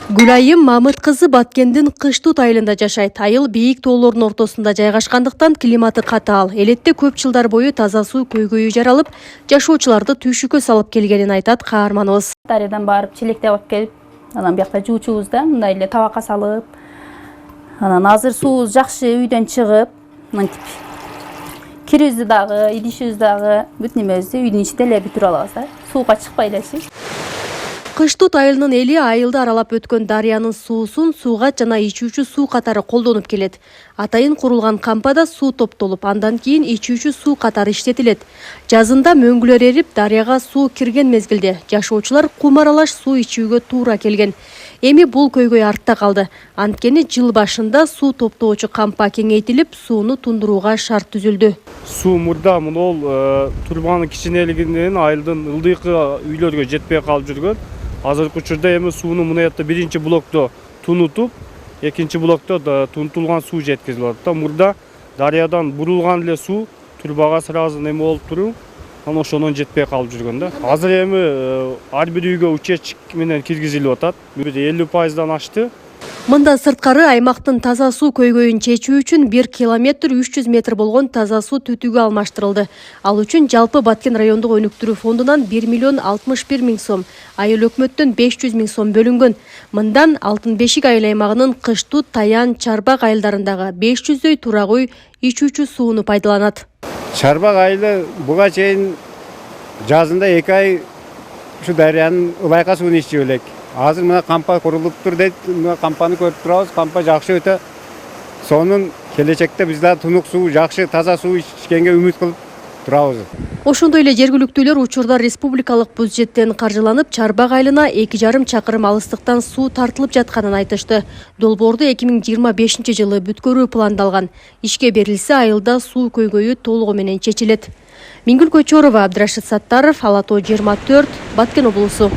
Гүлайым Мамыт кызы Баткендин Кыштут айылында жашайт. Айыл бийик тоолордун ортосунда жайгашкандыктан климаты катаал. Элетте көп жылдар бою таза суу көйгөйү жаралып, жашоочуларды түйшүккө салып келгенин айтат каарманыбыз. Дарыядан барып челекте алып келип, анан биякта жуучубуз да, мындай эле табакка салып. Анан азыр суубуз жакшы үйдөн чыгып, мынтип кирибизди дагы, идишибизди дагы, бүт немебизди үйдүн ичинде эле бүтүрүп алабыз да. Сууга чыкпай элечи. Кыштут айылынын эли айылды аралап өткөн дарыянын суусун сууга жана ичүүчү суу катары колдонуп келет. Атайын курулган кампада суу топтолуп, андан кийин ичүүчү суу катары иштетилет. Жазында мөңгүлөр эрип, дарыяга суу кирген мезгилде жашоочулар кум аралаш суу ичүүгө туура келген. Эми бул көйгөй артта калды. Анткени жыл башында суу топтоочу кампа кеңейтилип, сууну тундурууга шарт түзүлдү. Суу мурда могул турбанын кичинелигинен айылдын ылдыйкы үйлөргө жетпей калып жүргөн. Азыркы учурда эми сууну мынаяқта биринчи блокто тунутуп, экинчи блокто тунутулган суу жеткизилип атат. Мурда дарыядан бурулган эле суу турбага сразу неме болуп туруп, анан ошондон жетпей калып жүргөн да. Азыр эми ар бир үйгө учетчик менен киргизилип атат. 50%дан ашты. Мында сырткары аймактын таза суу көйгөйүн чечүү үчүн 1 километр 300 метр болгон таза суу түтүгү алмаштырылды. Ал үчүн жалпы Баткен райондук өнүктүрүү фондунан 1 миллион 61 миң сом, айыл өкмөттөн 500 миң сом бөлүнгөн. Мындан Алтын Бешик айыл аймагынын Кыштут, Таян, Чарбак айылдарындагы 500дөй турак үй ичүүчү сууну пайдаланат. Чарбак айылы буга чейин жазында 2 ай ушу дарыянын ылайка сууну ичип элек. Азыр мына кампа курулуптур дейт, мына кампаны көрүп турабыз, кампа жакшы өтө. Сонун келечекте биз да тунук суу, жакшы таза суу ичкенге үмүт кылып турабыз. Ошондой эле жергиликтүүлөр учурда республикалык бюджеттен каржыланып, Чарбак айылына 2,5 чакырым алыстыктан суу тартылып жатканын айтышты. Долбоорду 2025-жылы бүткөрүү пландалган. Ишке берилсе, айылда суу көйгөйү толугу менен чечилет. Мингүл Көчөрова, Абдрашит Саттаров, Ала Тоо 24, Баткен облусу.